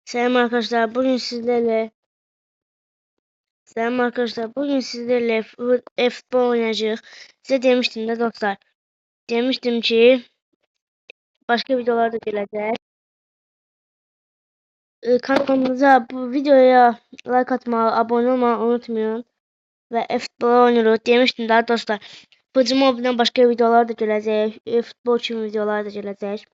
Selam arkadaşlar. Bugün sizlerle futbol oynayacağız. Size demiştim de dostlar. Demiştim ki başka videolarda gelecek. Kanalımıza bu videoya like atmayı, abone olmayı unutmayın. Ve futbol oynuyoruz. Demiştim daha dostlar. PUBG Mobile'den başka videolar da gelecek. Futbol için videolar da gelecek.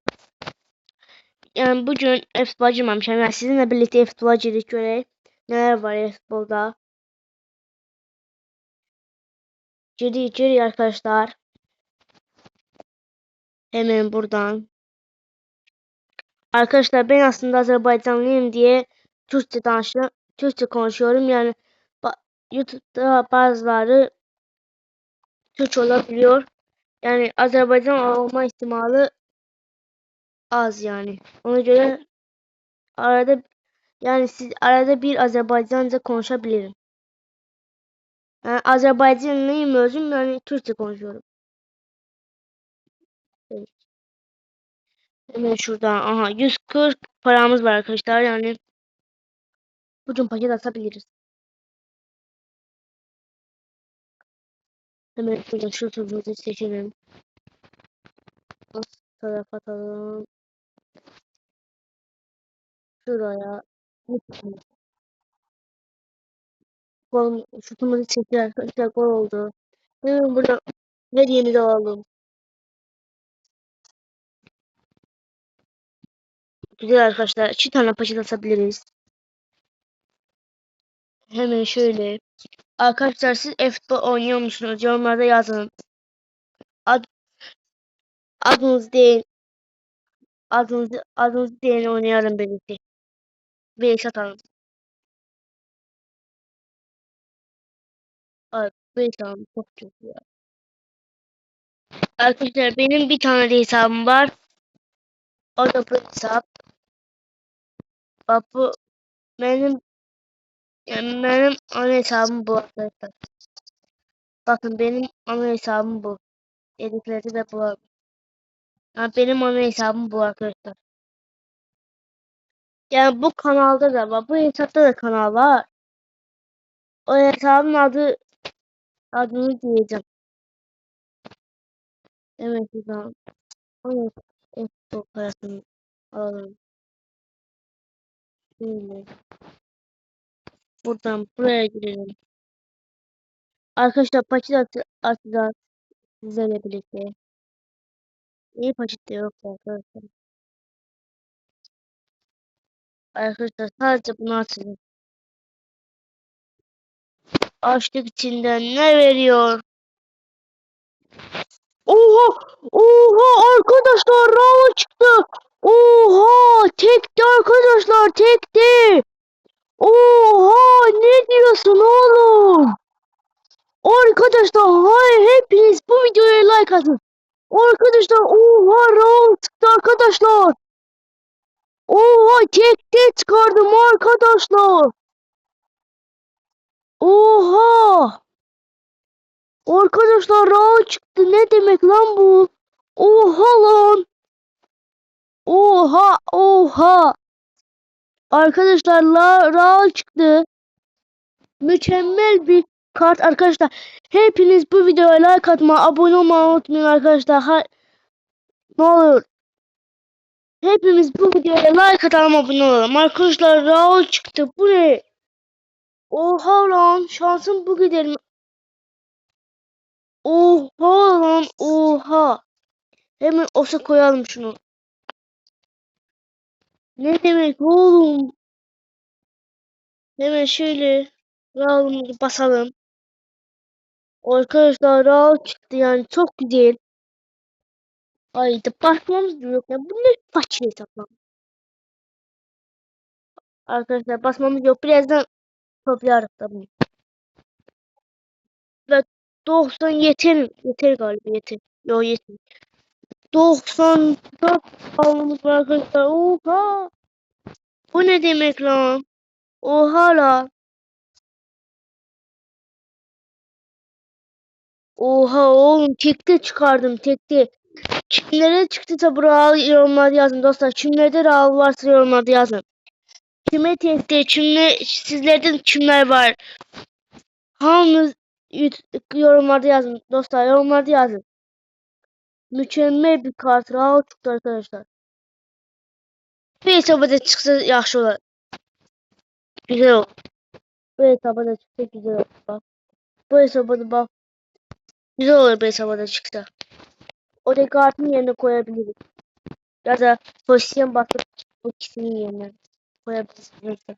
Yani bugün futbola girmemişim. Yani sizinle birlikte futbola girdik görək. Neler var futbolda. Geri arkadaşlar. Hemen buradan. Arkadaşlar ben aslında Azerbaycanlıyım diye Türkçe konuşuyorum. Yani YouTube'da bazıları Türk olabiliyor. Yani Azerbaycan olma ihtimali az yani. Ona göre arada siz arada bir Azerbaycanca konuşabilirim. Yani Azerbaycanlıyım özüm yani Türkçe konuşuyorum. Evet. Hemen şuradan aha 140 paramız var arkadaşlar yani bugün paket atabiliriz. Hemen şuradan şu turumuzu seçelim. Taraf atalım. Şuraya. Gol, şutumuzu çekti arkadaşlar. Gol oldu. Hemen burada hediyemizi alalım. Güzel arkadaşlar. 2 tane paket atabiliriz. Hemen şöyle. Arkadaşlar siz futbol oynuyor musunuz? Yorumlarda yazın. Ad, adınızı deyin. Adınızı deyin oynayalım birlikte. Bir atalım. Ay, bir atalım. Çok kötü ya. Arkadaşlar benim bir tane de hesabım var. O da bu hesap. Bak bu benim benim ana hesabım bu arkadaşlar. Bakın benim ana hesabım bu. Editlerde de bu var. Yani benim ana hesabım bu arkadaşlar. Yani bu kanalda da var. Bu hesapta da kanal var. O hesabın adını diyeceğim. Evet buradan. Evet. Evet bu parasını alalım. Şöyle. Buradan buraya girelim. Arkadaşlar atacağız sizlerle birlikte. İyi paket de yok arkadaşlar. Arkadaşlar sadece bunu açalım. Açlık içinden ne veriyor? Oha! Oha arkadaşlar Raul çıktı. Oha! Tekti arkadaşlar tekti. Oha! Ne diyorsun oğlum? Arkadaşlar hayır hepiniz bu videoya like atın. Arkadaşlar oha Raul çıktı arkadaşlar. Oha tekte çıkardım arkadaşlar. Oha! Arkadaşlar Raul çıktı. Ne demek lan bu? Oha lan. Oha oha. Arkadaşlar Raul çıktı. Mükemmel bir kart arkadaşlar. Hepiniz bu videoya like atmayı, abone olmayı unutmayın arkadaşlar. Ne olur. Hepimiz bu videoya like atalım, abone olalım. Arkadaşlar Raul çıktı. Bu ne? Oha lan. Şansım bu gidelim. Oha lan. Oha. Hemen olsa koyalım şunu. Ne demek oğlum? Hemen şöyle Raul'umuzu basalım. Arkadaşlar Raul çıktı yani çok güzel. Ay da basmamız da yok ya. Bu ne saçma hesaplar. Arkadaşlar basmamız yok. Birazdan toplarız tabii. Ve 90 yeter. Yeter galiba yeter. Yok yeter. 94 almamız var arkadaşlar. Oha. Bu ne demek lan? Oha la. Oha oğlum tekte çıkardım tekte. Kimlere çıktıysa buraya yorumlarda yazın dostlar. Kimlerde Raul varsa yorumlarda yazın. Kime tekte, kimle, sizlerden kimler var? Hamınız yorumlarda yazın. Dostlar yorumlarda yazın. Mükemmel bir kart. Rahat çıktı arkadaşlar. Bir hesaba da çıksa yaxşı olar. Güzel olur. Bu hesaba da çıksa güzel olur. Bak. Bu hesaba da bak. Güzel olur bu hesaba da çıksa. O da kartın yerine koyabiliriz. Ya da pozisyon basıp bu ikisinin yerine koyabiliriz. Neyse.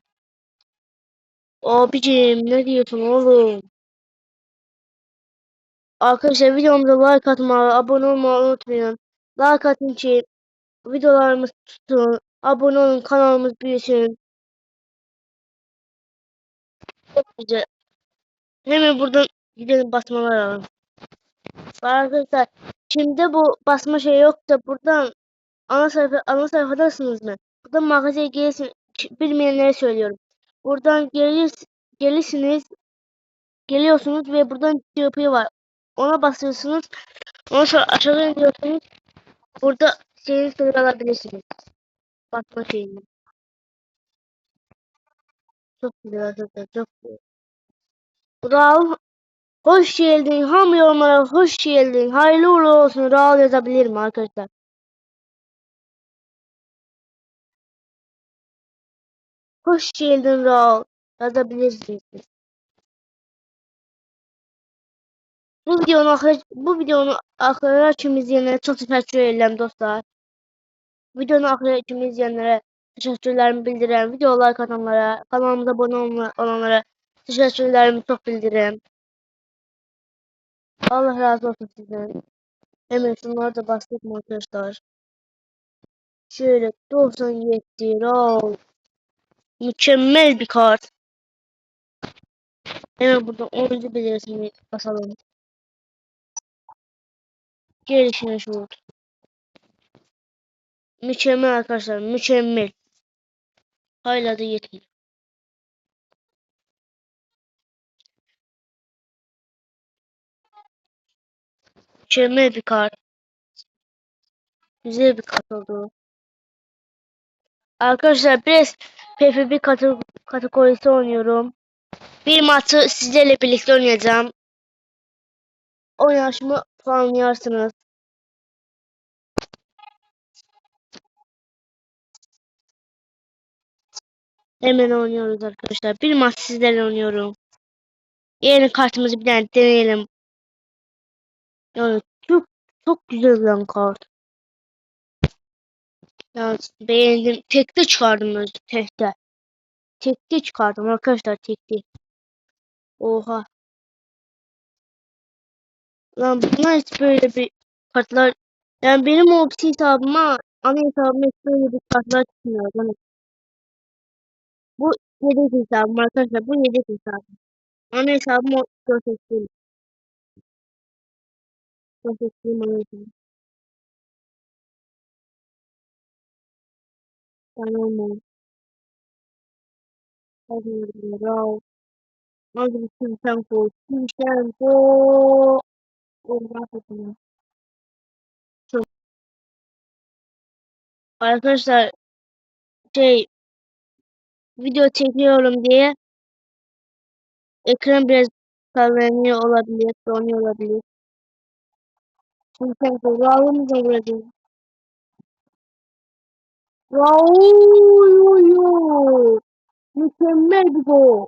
Abicim ne diyorsun oğlum? Arkadaşlar videomuza like atmayı, abone olmayı unutmayın. Like atın ki videolarımız tutun. Abone olun, kanalımız büyüsün. Çok güzel. Hemen buradan gidelim basmalar alalım. Arkadaşlar şimdi bu basma şey yok da buradan ana sayfadasınız mı? Buradan mağazaya gelirsin, bilmeyenlere söylüyorum. Buradan gelirsiniz, geliyorsunuz ve buradan GP var. Ona basıyorsunuz. Ondan sonra aşağı iniyorsunuz. Burada şeyini sınır alabilirsiniz. Basma şeyini. Çok güzel arkadaşlar, çok güzel. Raul, hoş geldin. Ham yorumlara hoş geldin. Hayırlı uğurlu olsun. Raul yazabilirim arkadaşlar. Hoş geldin Raul. Yazabilirsiniz. Bu videonun tüm izleyenlere çok teşekkür ederim dostlar. Videonun ahire tüm izleyenlere teşekkürlerimi bildiren, video like atanlara, kanalımıza abone olanlara teşekkürlerimi çok bildirin. Allah razı olsun sizden. Hemen şunları da bahsettim arkadaşlar. Şöyle 97 Raul. Mükemmel bir kart. Hemen burada 10. belirsini basalım. Gelişine şut. Mükemmel arkadaşlar, mükemmel. Hala da yetmiyor. Mükemmel bir kart. Güzel bir kart oldu. Arkadaşlar biraz PvP kategorisi oynuyorum. Bir maçı sizlerle birlikte oynayacağım. Oynayışımı puanlayarsınız. Hemen oynuyoruz arkadaşlar. Bir maç sizlerle oynuyorum. Yeni kartımızı bir tane deneyelim. Yani çok güzel bir kart. Yani beğendim. Tekte çıkardım özür tekte. Tekte çıkardım arkadaşlar tekte. Oha. Lan bunlar hiç böyle bir kartlar. Yani benim o hesabıma ana hesabıma hiç böyle bir kartlar çıkmıyor. Yani bu yedek hesabım arkadaşlar. Bu yedek hesabım. Ana hesabım o göstereyim. Göstereyim ana hesabım. Tamam. Hadi bakalım. Hadi bir kimsen koy. Kimsen koy. Allah korusun. Çok. Arkadaşlar şey video çekiyorum diye ekran biraz sallanıyor olabilir, donuyor olabilir. Kimsen koy. Raul'umuz da burada. Raul. Mükemmel bir gol.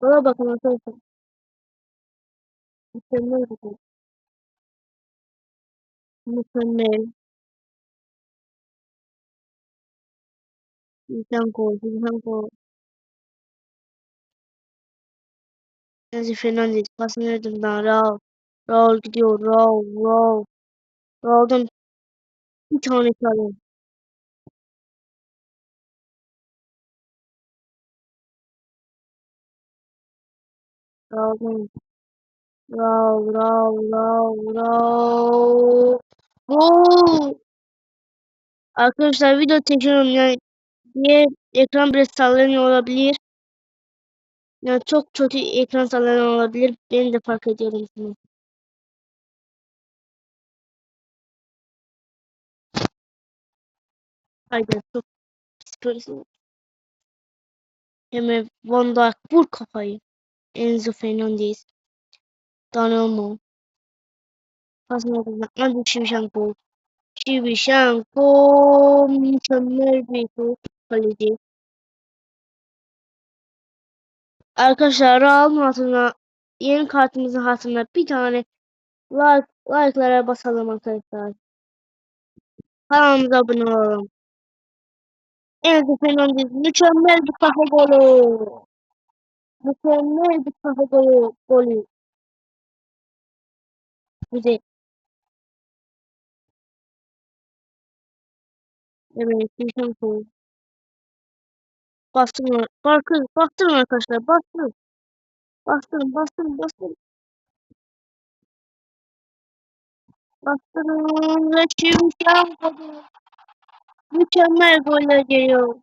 Bana bakın arkadaşlar. Mükemmel bir gol. Mükemmel. Kimsen koy. Kimsen koy. Enzo Fernandez pasını verdim ben. Raul. Raul gidiyor. Raul. Raul'dan bir tane çalıyor. Raul'dan. Raul. Gol. Arkadaşlar video çekiyorum yani diye ekran biraz sallanıyor olabilir. Yani çok kötü ekran sallanıyor olabilir. Ben de fark ediyorum bunu. Haydi çok Şöyle hemen Van Dijk vur kafayı. Enzo Fernandez. Donnarumma. Pasını yapacak. Hadi Shevchenko. Shevchenko. Mükemmel bir top. Kaleci. Arkadaşlar Real'ın hatırına yeni kartımızın hatırına bir tane like'lara basalım arkadaşlar. Kanalımıza abone olalım. Enzo Fernandez mükemmel bir kafa golü. Mükemmel bir kafa golü. Güzel. Evet, Shevchenko. Bastırın, bastırın arkadaşlar, bastırın. Bastırın. Bastırın ve Shevchenko. Mükemmel goller geliyor.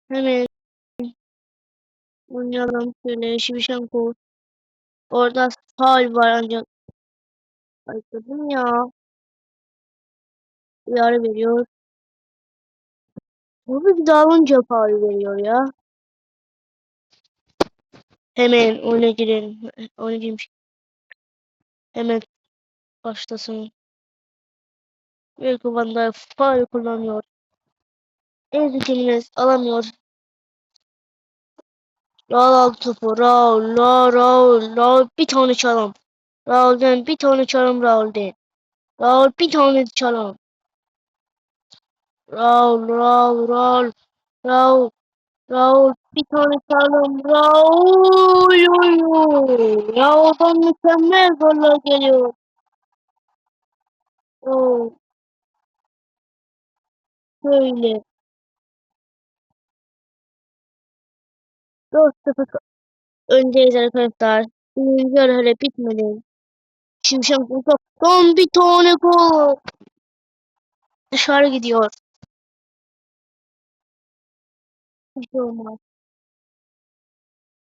Hemen oynayalım şöyle Shevchenko. Orada faul var ancak. Başladım ya. Uyarı veriyor. Bu bir dağılınca faul veriyor ya. Hemen oyuna girelim. Oyuna girmiş. Hemen başlasın. Belki Van Dijk faul kullanıyor. Enzo Jimenez alamıyor. Raul aldı topu. Raul. Bir tane çalım. Raul'den bir tane çalım Raul'den. Raul bir tane çalım. Raul. Raul bir tane çalım. Raul'dan mükemmel goller geliyor. Oo, şöyle. 4-0 öndeyiz arkadaşlar. Birinci yarı hele bitmedi. Şimşek uzaktan bir tane gol. Dışarı gidiyor. Bir şey olmaz.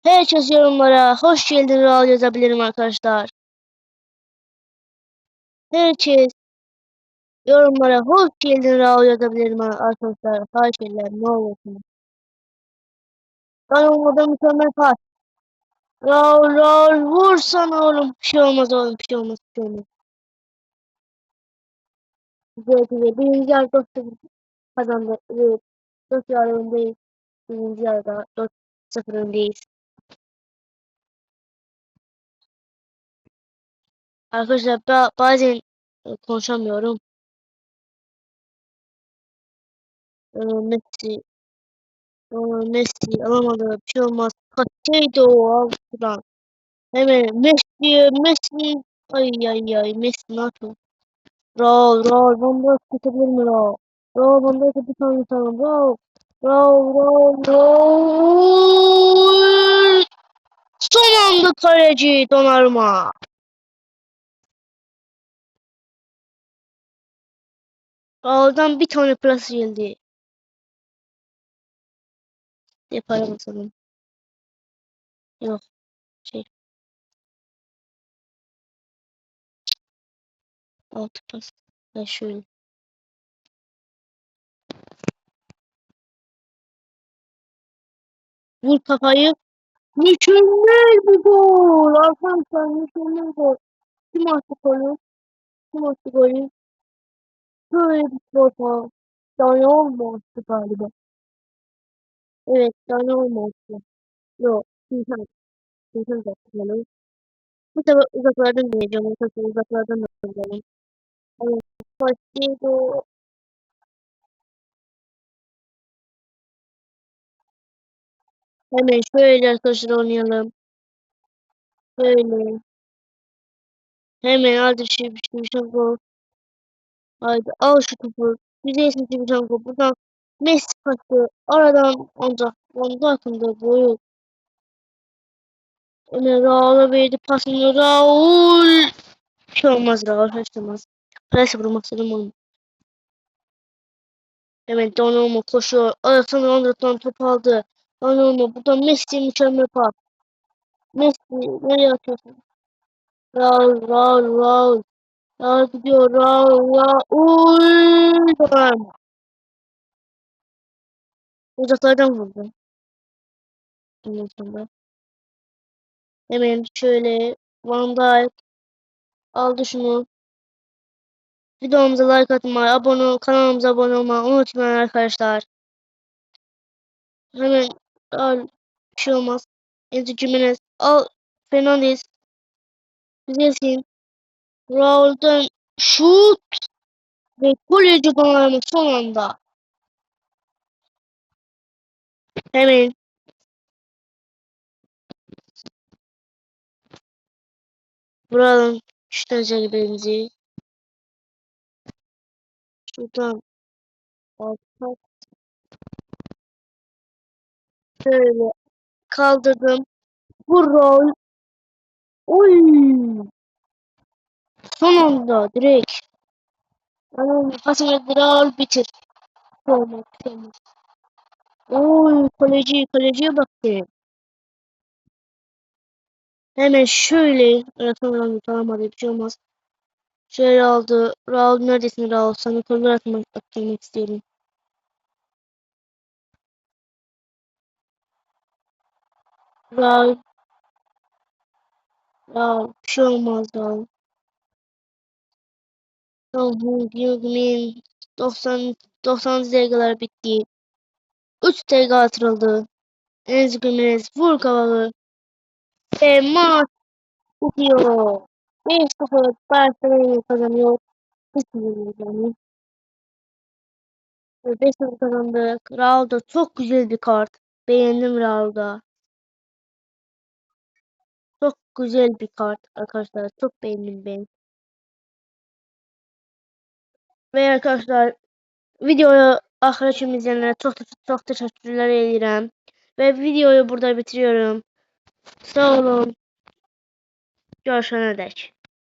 Herkes yorumlara hoş geldin Raul yazabilirim arkadaşlar. Herkes yorumlara hoş geldin Raul yazabilirim arkadaşlar. Hayırlar ne olursun. Ben olmadan mükemmel pas. Raul vursana oğlum. Bir şey olmaz oğlum. Bir şey olmaz. Bir şey olmaz. Güzel. Birinci yarı 4-0 kazandı. Evet. 4 yarı öndeyiz. Birinci yarıda 4-0 öndeyiz. Arkadaşlar bazen konuşamıyorum. Messi, Messi alamadı. Bir şey olmaz. Kaçtaydı o altından. Hemen Messi. Ay Messi ne yapıyor? Raul. Bomba tutabilir mi Raul? Raul bomba tutabilir mi sanırım? Raul. Son anda kaleci Donnarumma. Raul'dan bir tane plas geldi. Yapar bakalım. Yok şey. Altı pas. Ya şöyle. Vur kafayı. Mükemmel bir gol. Arkadaşlar mükemmel gol. Kim attı golü? Kim attı golü? Böyle bir foto. Dani olmamıştı galiba. Evet Dani olmamıştı. Yok. Bilsen de attı. Bu sefer uzaklardan deneyeceğim. Bu sefer uzaklardan deneyeceğim. Evet. Partido. Hemen şöyle arkadaşlar oynayalım. Böyle. Hemen hadi bir şey gol. Haydi al şu topu. Güzelsin bir gol. Buradan Messi kaçtı. Aradan ancak onda hakkında boyu. Hemen Raul'a verdi pasını. Raul. Bir şey olmaz Raul. Kaçtırmaz. Presi vurmak istedim onu. Hemen Donnarumma koşuyor. Alexander Arnold'dan top aldı. Donnarumma buradan Messi mükemmel pas. Messi nereye atıyorsun? Raul. Raul gidiyor. Uy, tamam. Uzaklardan vurdu. Ondan sonra. Hemen şöyle Van Dijk aldı şunu. Videomuza like atmayı, kanalımıza abone olmayı unutmayın arkadaşlar. Hemen al, bir şey olmaz. Enzo Jimenez al, Fernandes güzelsin. Raul'dan şut ve goleci donanımı son anda. Hemen vuralım şu tecrübemizi. Şuradan altta şöyle kaldırdım. Bu Raul. Oy! Son anda direkt. Anam pasını Raul bitir. Olmaz, olmaz. Oy kaleciye baktı. Hemen şöyle Rafael'den yutaramadı, bir şey olmaz. Şöyle aldı. Raul neredesin Raul? Sana kollar attırmak istiyorum. Raul, Raul bir şey olmaz Raul. Tamam, Gürgün'ün 90 dakikalar bitti. 3 dakika atıldı. Enzo Gümez vur kavalı. Ve maç bitiyor. 5-0 Barcelona kazanıyor. 3-0 yani. 5-0 kazandık. Raul da çok güzel bir kart. Beğendim Raul'da. Çok güzel bir kart arkadaşlar. Çok beğendim ben. Ve arkadaşlar videoyu ahir izleyenlere çok teşekkürler ederim. Ve videoyu burada bitiriyorum. Sağ olun. Görüşene dek.